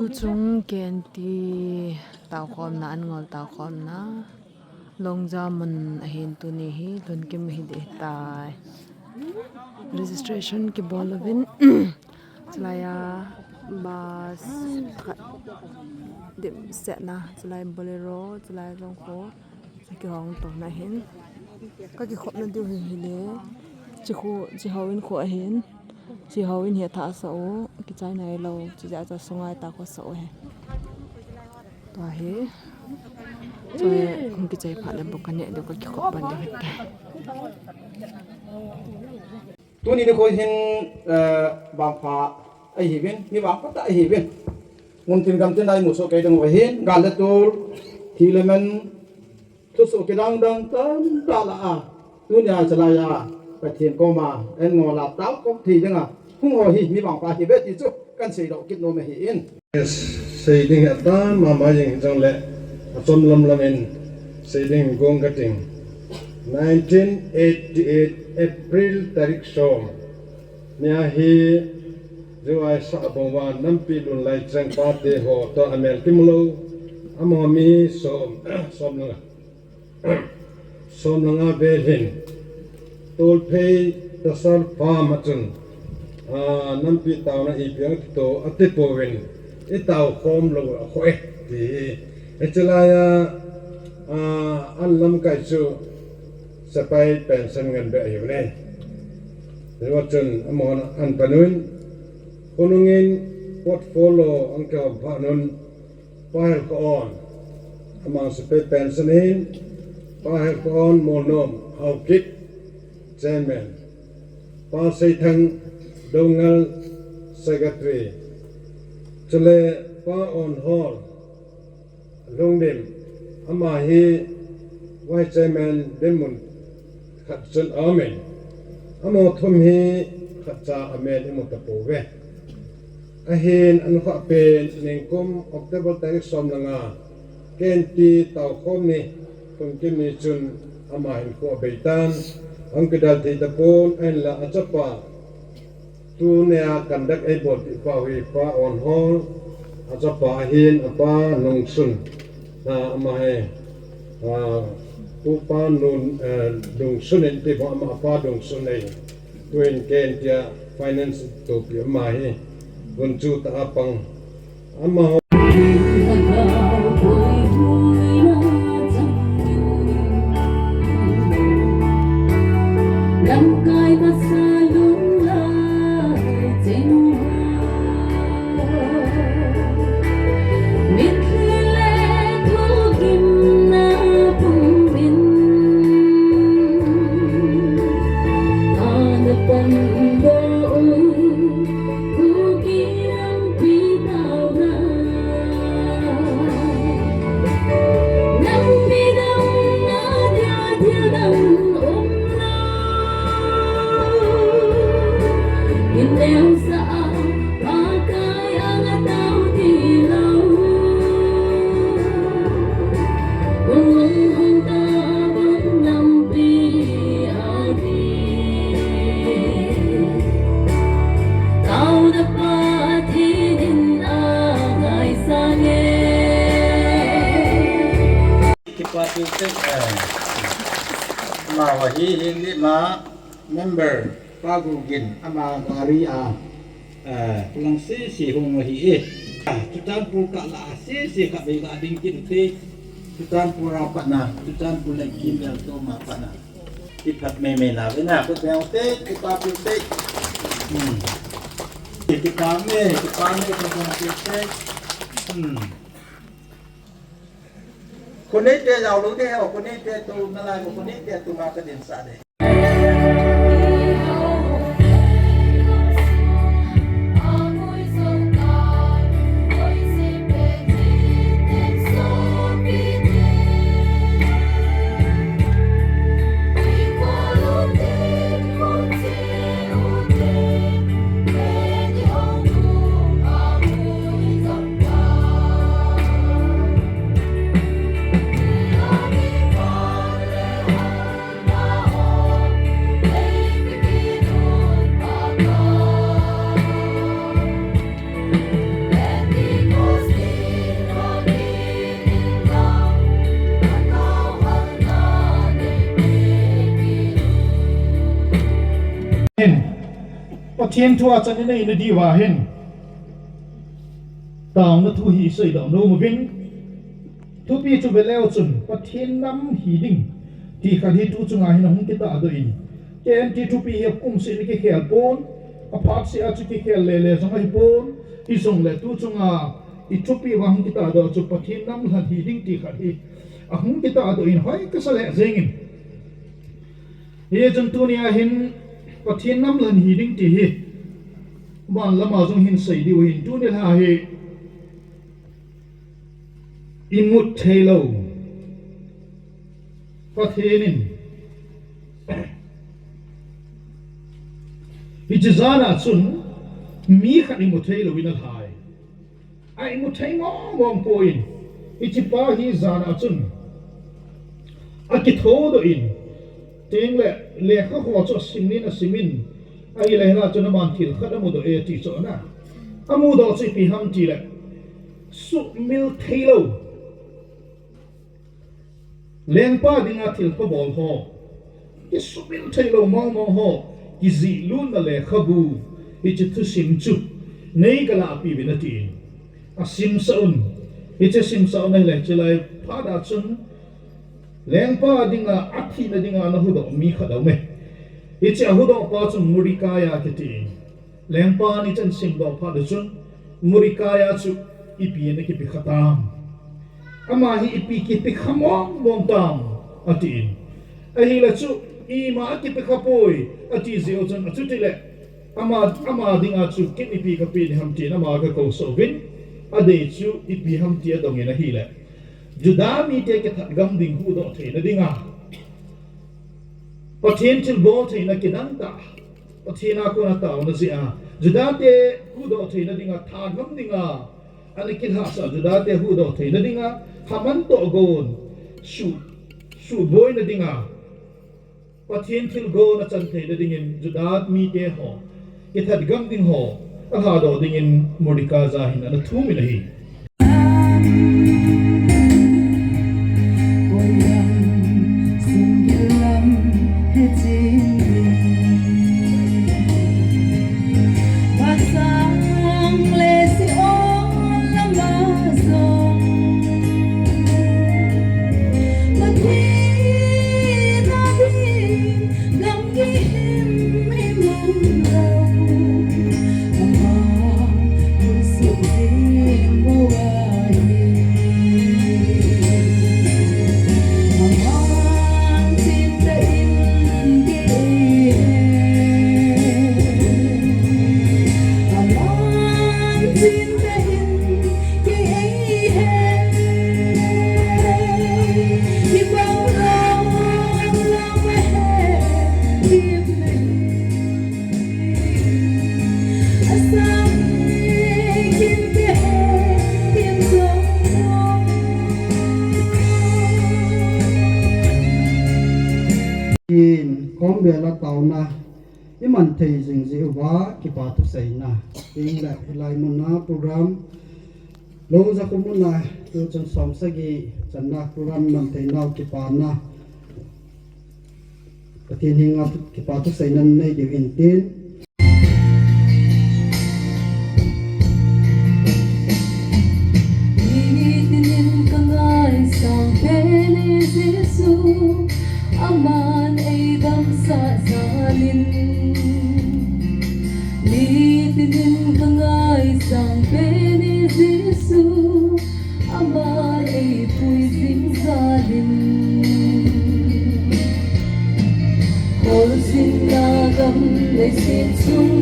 tu chung ken ti tau khom na an ngol tau khom na longja mun a hin tu ni hi lun kim hi de tai registration ki bolovin chlaya bus khat dim set na chlai bolero chlai rong kho ki hong to na hin ka ki khop na du hi hi le chi hawin kho a hin chi hawin he tha sa o ki chai nai lo chi ja cha sungai ta ko sa o he to he choi kum ki chai pha le bok ne de ko ki khop ban de ta tu ni ko hin bang pha ai hi ben mi bang pa ta hi ben ngun tin gam tin dai mu so kai dang wa hin gal da tur thi le man tu so ki dang dang tan ta la a tu nya chala ya pa thien ko ma en ngo la tao ko thi dang a hung ho hi mi bang pa hi be ti chu kan sei do kit no me hi in sei ding atan ma ma jing jang le chom lam lam in sei ding gong ka ting 1988 April tarik som nya hi Juai sa bongwa nampi lun lai chang pa te ho to amel kimlo amo mi som langa belhin tol pei tasal pa matun nampi taw na ipiang to ate powin itaw khom lo a khoe ti echalaya anlam kai chu sapai pension ngan be yu ne lewatun amon an panun kunungin portfolio angka panun pahal ko on amang sapai pensionin pahal ko on monom haukit chairman pa sai thang dongal secretary chale pa on hall longdim ama hi vice chairman demun khatsun amen amo thum hi khatcha amen imo tapowe ahin an kha pen ningkum october tarik som langa kenti taw khom ni kum kim ni chun ama hin ko beitan ang kedal ti tapon en la achapa tu ne a kandak e bot pa wi pa on hall achapa hin apa nong sun na ama he upa nun dong sun en ti ba ama apa dong sun nei tuen ken tia finance to pi ma he gun chu ta apang ama ma wa hi hin ni ma member pa gugin ama ngari pulang si hung hi tutan pu ka la si ka be ga ding kin ti tutan pu ra pa na tutan pu le kin da to ma pa na ti phat me na ve na ko te ti pa pu te ti pa me ko teคนนี้เจอเรารู้ที่เขาคนนี้เจอตูนอะไรคนนี้เจอตูมากระเด็นสาเด thiên thua chân này nó đi vào hen tao nó thu hi xây đạo nô mà vinh thu pi chu về leo chun bắt thiên năm hi đinh thì khả hi tu chung ai nó kita ado in cái em thì thu pi hiệp kum sĩ cái khéo pon a phát sĩ a chu cái khéo lê lê trong ai pon i song lê tu chung à i thu pi wang kita ado chu bắt thiên năm là hi đinh thì khả hi a hung kita ado in hoi cái sao lẽ zengin ye chân tu nia hin bắt thiên năm lần hi đinh thì hi ban lama jong hin sei diu hin tu ne ha hi imut thelo pathenin hijazana chun mi khat imut thelo win al hai ai imut thai ngom bom poin ichipa hi zana chun akitho do in teng le kha ho cho simin a simin ai le na chun man thil khat amu do e ti cho na amu do chi pi ham ti le su mil thelo leng pa dinga thil pa bol ho ki subin thailo mau mau ho ki zi lun na le khabu I chi thu sim chu nei kala pi binati a sim saun I chi sim saun nei le chelai pha da chun leng pa dinga athi na dinga na hu do mi khadau me I chi hu do pa chun murikaya kiti leng pa ni chan sim do pha da chun murikaya chu I pi ne ki pi khatam ama hi ipi ki pi khamong bom tam atin ahi la chu I ma ki pi khapoi ati zio chan atu ti le ama dinga chu ki ipi ka pi ni ham ti na ma ka ko so vin ade chu ipi ham ti adong ina hi le juda mi te ke that gam ding hu do the na dinga pathen til bol the na kidan ta pathena ko na ta na zia juda te hu do the na dinga tha gam dinga ani kin ha sa juda te hu do the na dinga haman to gon su boy na dinga pathin thil go na chan the na dingin judat mi te ho ke that gam ding ho a ha do dingin modika za hin na thu mi nahi con bè là tàu na cái mình thì dình dịu quá cái bà thức xảy na tiếng lại một na program lâu ra không muốn na tôi chân sống sẽ ghi chân na program mình thì nào cái bà na cái thiên hình ngọc cái bà thức xảy nên này điều hiện tiến aman ay dam sa salin litinin kangay sang peni Jesu aman ay puising salin kolsin nagam ay sinsung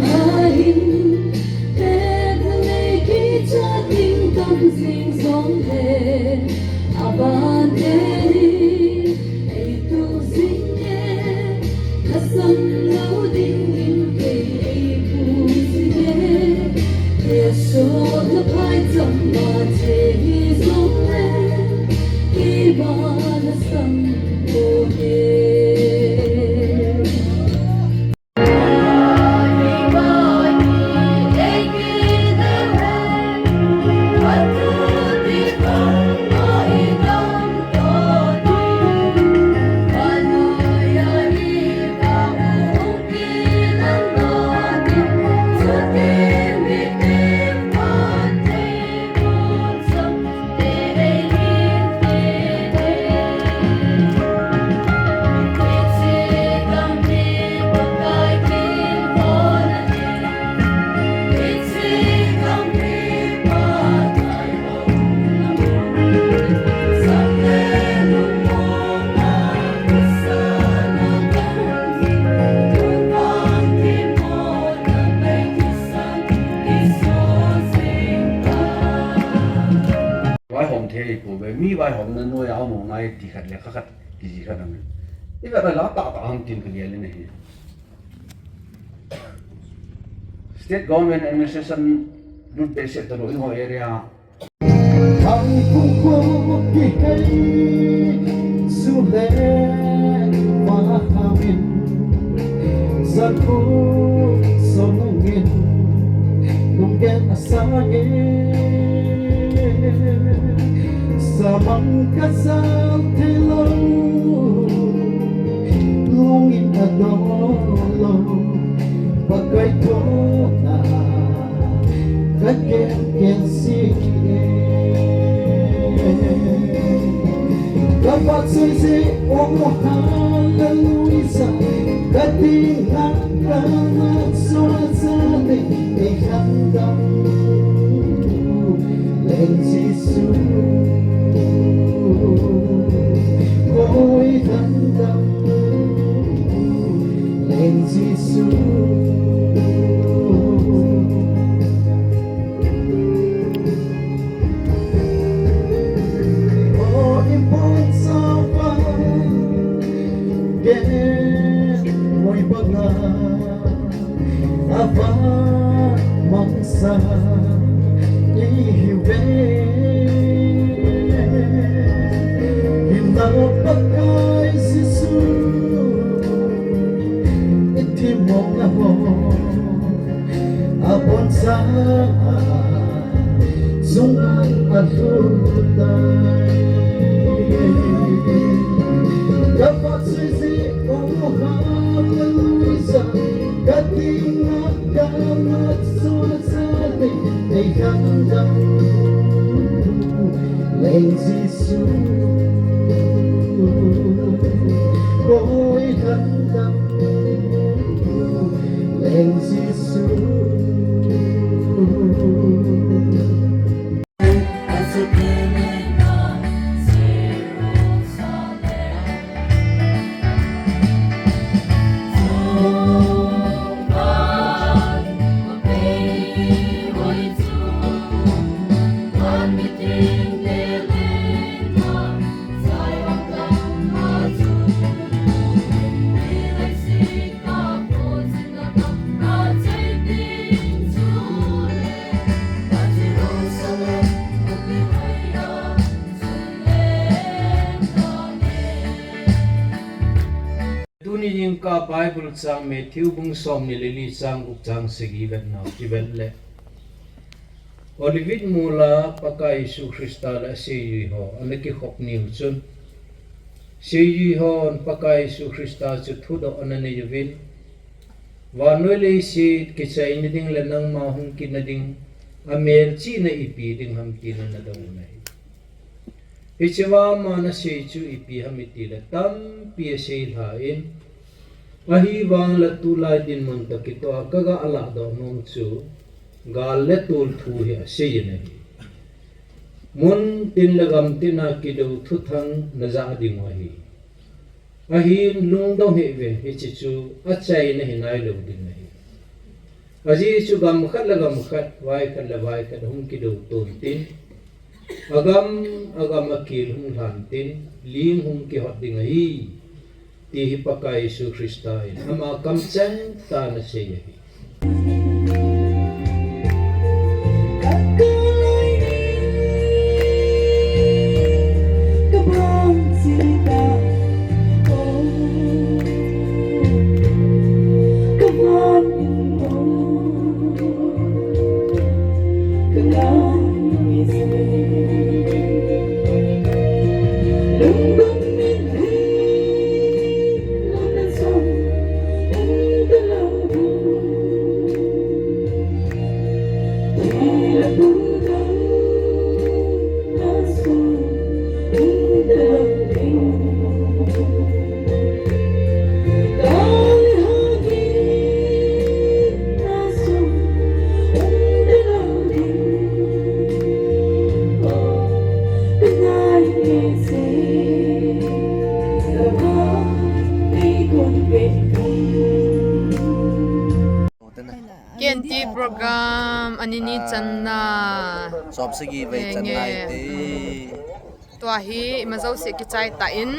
hain pega ay kichating tam sing song he aban peni so the pines of my days on land, keep on the sun for him. hei po be mi bai hom na no ya mo ngai ti khat le khat ki ji khat am i ba la ta ta ham tin ke le ne hi state government administration du pe se to ro area Ang kukuk kihei sulen mahamin Zanku sonungin nunggen asangin Samang kasal telo lungin adolo Bagay tona kagyan sige Dapat susi omohan Luisa Katingan kamat suasane Ihandang Lensisu Koi handang Lensisu Mo'y baga Aba mangsa Ihiwe Hinapagay sisu Iti mong ako Abon sa Sungan at tutay Dapat sisi umuhang Luisa Katingat kamat suasane Ay handang Lensisu Ko'y handang Lensisu Yung ka Bible sang Matthew bung som ni lili sang ukjang segibat na kibat le. Olivit mula pakai Yesus Krista la seyi ho anaki hok ni uchun. Seyi ho pakai Yesus Krista chutudo anane yuvin. Wanole si kisay ni ding lanang mahung kinading amerchi na ipi ding hamti na nadang na. Ichiwa mana seyi chu ipi hamiti la tam piya seyi hain. Ahi wang la tulay din munta kito akaga ala do nung chu gal le tul thu hi asiy nahi mun tin lagam tina kido thuthang naza ding wahi ahi lung do he ve hi chi chu achai nahi nai lo din nahi aji chu gam khat wai khat la wai khat hum kido ton tin agam akil hum han tin ling hum ki hot ding hi Tihi pakai Yesus Kristus ama kamcang ta na siya. KNT program anini channa สอบสกีไปจันไนตี ตัวฮีมาเจ้าเสียกิจใจตาอิน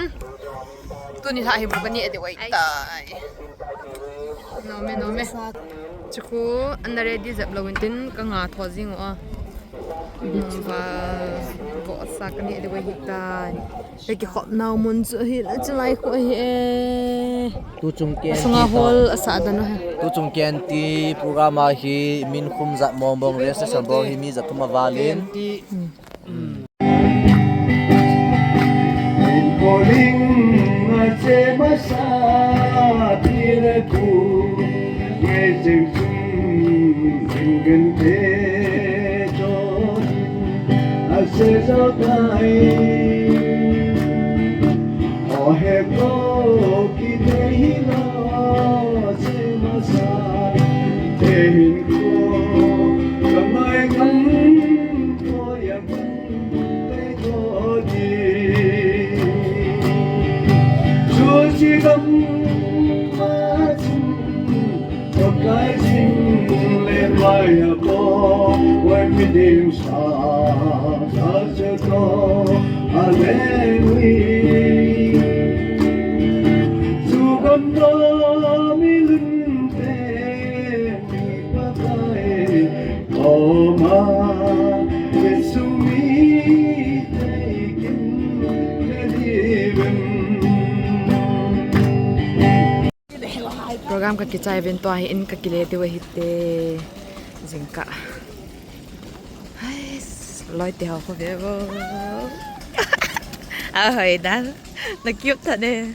ตัวนี้ถ่ายบุกันนี่เดี๋ยวไว้ตายน้องแม่จุกูอันนั้นเรดี้จับเราวันตินก็งาทอจิงอ่ะว่าก็สักกันนี่เดี๋ยวไว้ตายเด็กขอบน้ำมันจะเห็นจะไล่ขวายtu chung ken สงาฮอลอาสาดันนะ tu chung ken ti programa hi min khum za mom bong registration bo hi mi za thuma valin Calling che masa tiraku waiting singen te don asesa kai oh he go ki dei na che masa te ko kamai kan ko ya te ko di 지금 마침 어까진 레마야 보 원미딩 사사저도 알레위 수건도 밀은데 미바다에 어마 예수미 되긴 내리는 program ka kichay evento ay in ka kilete wa hitte jingka ay loi te ho ko bebo hoy da na cute ta de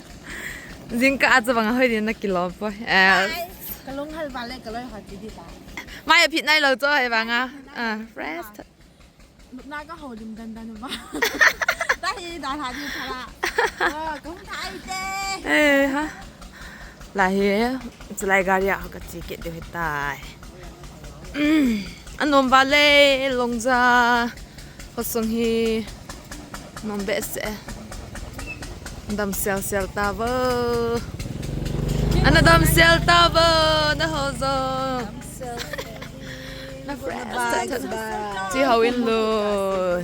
jingka aja bang hoy din na kilo po cái lông hay vào lên cái lông hỏi gì ta mai phit nai lo cho hay bang fresh lúc nào có hồi đừng đần đần mà đây đã thả đi thả la cũng thay thế ha lại lại gari à cái gì kiện được tại anh nôm vale long ra có sung hi nôm bé sẽ đâm sel tower anh đâm sel tower nó hồ rồi nó fresh chỉ hậu in luôn